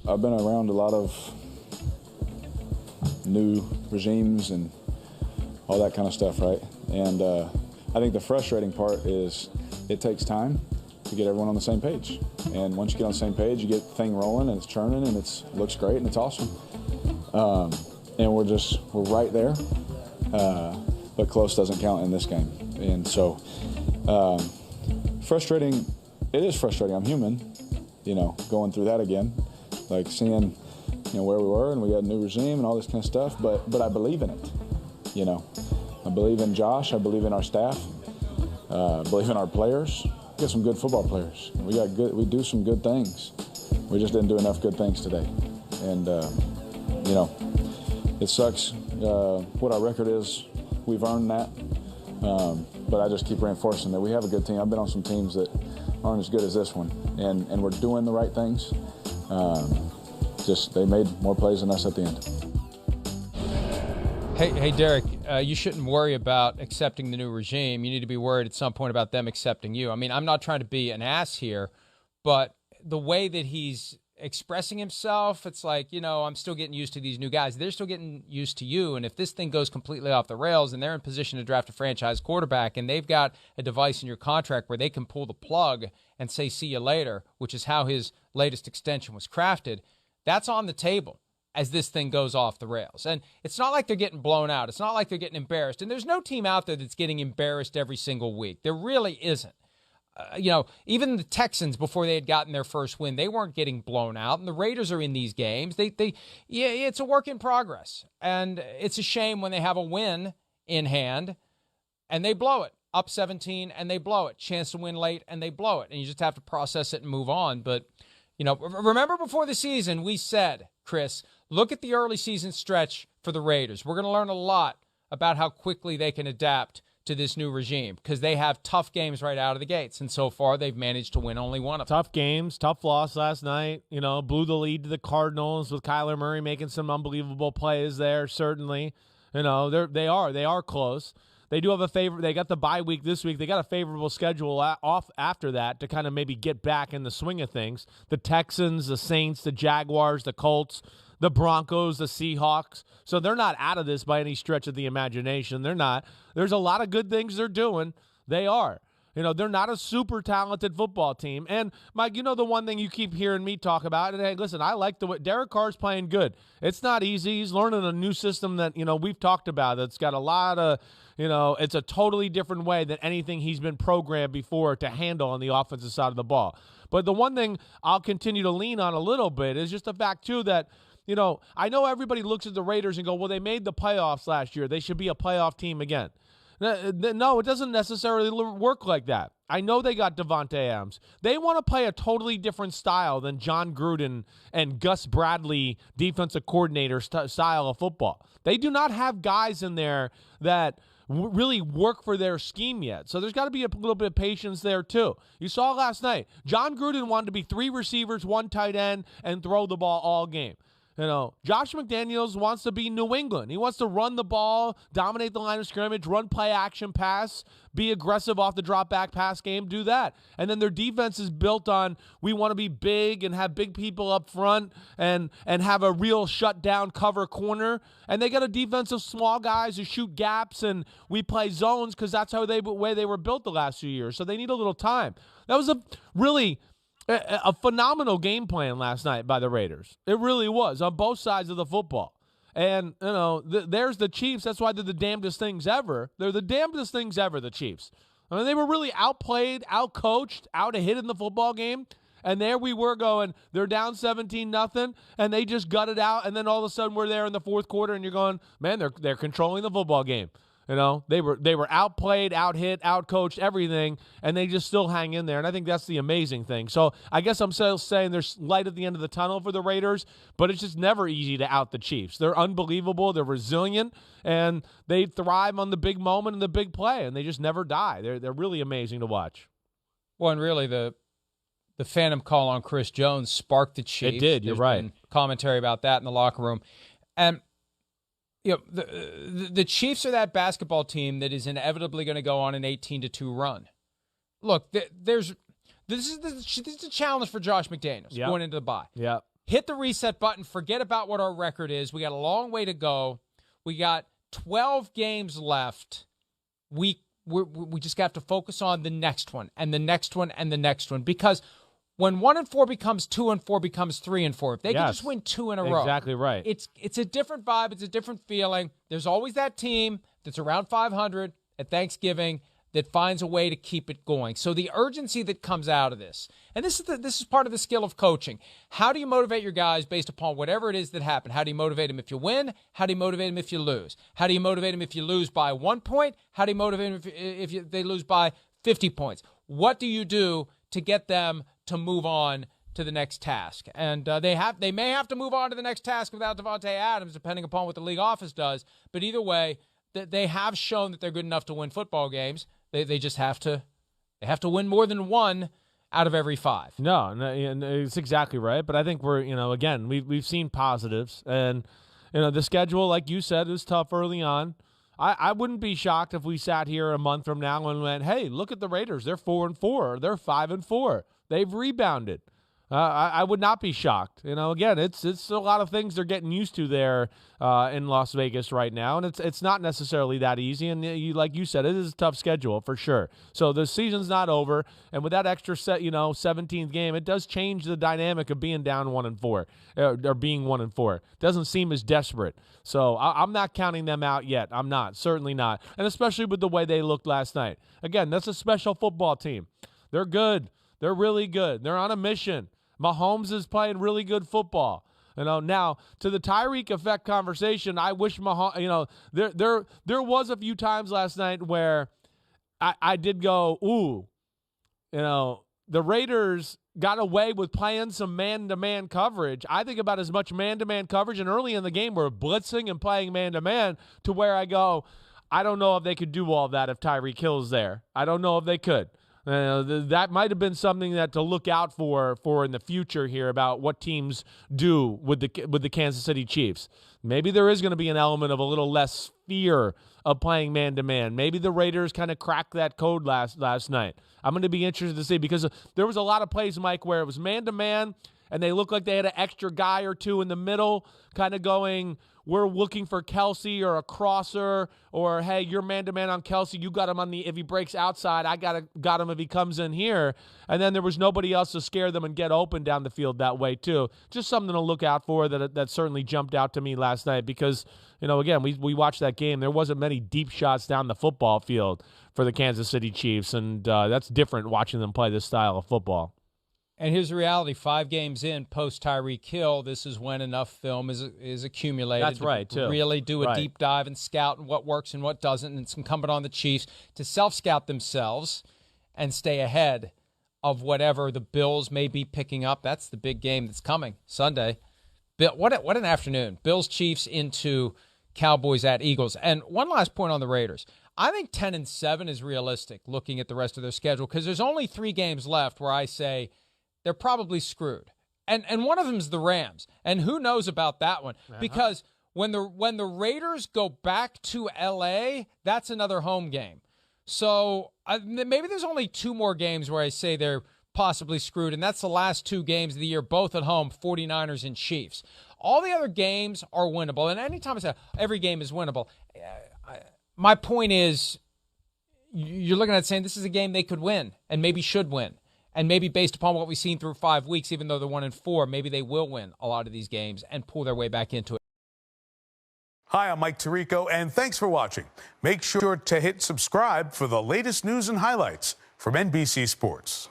I've been around a lot of new regimes and all that kind of stuff, right? And I think the frustrating part is it takes time to get everyone on the same page. And once you get on the same page, you get the thing rolling and it's churning and it looks great and it's awesome. And we're right there, but close doesn't count in this game. And so frustrating, it is frustrating. I'm human, going through that again, like seeing, where we were and we got a new regime and all this kind of stuff, but I believe in it, I believe in Josh, I believe in our staff, I believe in our players. We got some good football players. We do some good things. We just didn't do enough good things today. And, it sucks what our record is. We've earned that. But I just keep reinforcing that we have a good team. I've been on some teams that aren't as good as this one. And we're doing the right things. Just they made more plays than us at the end. Hey, Derek, you shouldn't worry about accepting the new regime. You need to be worried at some point about them accepting you. I mean, I'm not trying to be an ass here, but the way that he's expressing himself, it's like, I'm still getting used to these new guys. They're still getting used to you. And if this thing goes completely off the rails and they're in position to draft a franchise quarterback and they've got a device in your contract where they can pull the plug and say, see you later, which is how his latest extension was crafted, that's on the table as this thing goes off the rails. And it's not like they're getting blown out. It's not like they're getting embarrassed. And there's no team out there that's getting embarrassed every single week. There really isn't. Even the Texans, before they had gotten their first win, they weren't getting blown out. And the Raiders are in these games. It's a work in progress. And it's a shame when they have a win in hand and they blow it. Up 17 and they blow it. Chance to win late and they blow it. And you just have to process it and move on. But, remember before the season, we said, Chris, look at the early season stretch for the Raiders. We're going to learn a lot about how quickly they can adapt to this new regime because they have tough games right out of the gates. And so far, they've managed to win only one of them. Tough games, tough loss last night. Blew the lead to the Cardinals with Kyler Murray making some unbelievable plays there, certainly. They are close. They do have a favor. They got the bye week this week. They got a favorable schedule off after that to kind of maybe get back in the swing of things. The Texans, the Saints, the Jaguars, the Colts, the Broncos, the Seahawks. So they're not out of this by any stretch of the imagination. They're not. There's a lot of good things they're doing. They are. They're not a super talented football team. And, Mike, the one thing you keep hearing me talk about, and hey, listen, I like the way Derek Carr's playing good. It's not easy. He's learning a new system that, we've talked about that's got a lot of, it's a totally different way than anything he's been programmed before to handle on the offensive side of the ball. But the one thing I'll continue to lean on a little bit is just the fact, too, that, I know everybody looks at the Raiders and go, well, they made the playoffs last year. They should be a playoff team again. No, it doesn't necessarily work like that. I know they got Devontae Adams. They want to play a totally different style than John Gruden and Gus Bradley defensive coordinator style of football. They do not have guys in there that really work for their scheme yet. So there's got to be a little bit of patience there too. You saw last night, John Gruden wanted to be 3 receivers, 1 tight end, and throw the ball all game. Josh McDaniels wants to be New England. He wants to run the ball, dominate the line of scrimmage, run play action pass, be aggressive off the drop back pass game, do that. And then their defense is built on we want to be big and have big people up front and have a real shutdown cover corner. And they got a defense of small guys who shoot gaps and we play zones because that's how way they were built the last few years. So they need a little time. That was a phenomenal game plan last night by the Raiders. It really was on both sides of the football. And, there's the Chiefs. That's why they're the damnedest things ever. They're the damnedest things ever, the Chiefs. I mean, they were really outplayed, outcoached, out a hit in the football game. And there we were going, they're down 17-0, and they just gutted out. And then all of a sudden we're there in the fourth quarter, and you're going, man, they're controlling the football game. They were outplayed, out-hit, out-coached, everything, and they just still hang in there. And I think that's the amazing thing. So I guess I'm still saying there's light at the end of the tunnel for the Raiders, but it's just never easy to out the Chiefs. They're unbelievable. They're resilient, and they thrive on the big moment and the big play, and they just never die. They're really amazing to watch. Well, and really the phantom call on Chris Jones sparked the Chiefs. It did. You're right. Commentary about that in the locker room. And the Chiefs are that basketball team that is inevitably going to go on an 18-2 run. Look, this is a challenge for Josh McDaniels going into the bye. Yeah. hit the reset button, forget about what our record is. We got a long way to go. We got 12 games left. We just got to focus on the next one and the next one and the next one, because when 1-4 becomes 2-4 becomes 3-4. If they can just win 2 in a row. Exactly right. It's a different vibe. It's a different feeling. There's always that team that's around 500 at Thanksgiving that finds a way to keep it going. So the urgency that comes out of this, and this is part of the skill of coaching. How do you motivate your guys based upon whatever it is that happened? How do you motivate them if you win? How do you motivate them if you lose? How do you motivate them if you lose by 1 point? How do you motivate them if they lose by 50 points? What do you do to get them to move on to the next task? And they may have to move on to the next task without Devontae Adams, depending upon what the league office does. But either way, they have shown that they're good enough to win football games. They just have to win more than 1 out of every 5. No, it's exactly right. But I think we're, again, we've seen positives, and the schedule, like you said, is tough early on. I wouldn't be shocked if we sat here a month from now and went, hey, look at the Raiders. They're 4-4. They're 5-4. They've rebounded. I would not be shocked. Again, it's a lot of things they're getting used to there in Las Vegas right now, and it's not necessarily that easy. And like you said, it is a tough schedule for sure. So the season's not over, and with that extra 17th game, it does change the dynamic of being down 1-4 or being 1-4. Doesn't seem as desperate. So I'm not counting them out yet. I'm not, certainly not, and especially with the way they looked last night. Again, that's a special football team. They're good. They're really good. They're on a mission. Mahomes is playing really good football. Now to the Tyreek effect conversation, I wish Mahomes. There was a few times last night where I did go, ooh, the Raiders got away with playing some man-to-man coverage. I think about as much man-to-man coverage, and early in the game we're blitzing and playing man-to-man, to where I go, I don't know if they could do all that if Tyreek Hill's there. I don't know if they could. That might have been something that to look out for in the future here about what teams do with the Kansas City Chiefs. Maybe there is going to be an element of a little less fear of playing man-to-man. Maybe the Raiders kind of cracked that code last night. I'm going to be interested to see, because there was a lot of plays, Mike, where it was man-to-man, and they looked like they had an extra guy or two in the middle kind of going, we're looking for Kelsey or a crosser, or, hey, you're man-to-man on Kelsey. You got him if he breaks outside, I got him if he comes in here. And then there was nobody else to scare them and get open down the field that way too. Just something to look out for that certainly jumped out to me last night, because, again, we watched that game. There wasn't many deep shots down the football field for the Kansas City Chiefs, and that's different watching them play this style of football. And here's the reality: 5 games in, post Tyreek Hill, this is when enough film is accumulated. That's right, to really do a deep dive and scout and what works and what doesn't. And it's incumbent on the Chiefs to self-scout themselves and stay ahead of whatever the Bills may be picking up. That's the big game that's coming Sunday. What an afternoon. Bills, Chiefs into Cowboys at Eagles. And one last point on the Raiders. I think 10-7 is realistic looking at the rest of their schedule, because there's only 3 games left where I say they're probably screwed. And one of them is the Rams. And who knows about that one? Because when the Raiders go back to L.A., that's another home game. So maybe there's only 2 more games where I say they're possibly screwed, and that's the last 2 games of the year, both at home, 49ers and Chiefs. All the other games are winnable. And anytime I say every game is winnable, my point is you're looking at saying this is a game they could win and maybe should win. And maybe based upon what we've seen through 5 weeks, even though they're 1-4, maybe they will win a lot of these games and pull their way back into it. Hi, I'm Mike Tirico, and thanks for watching. Make sure to hit subscribe for the latest news and highlights from NBC Sports.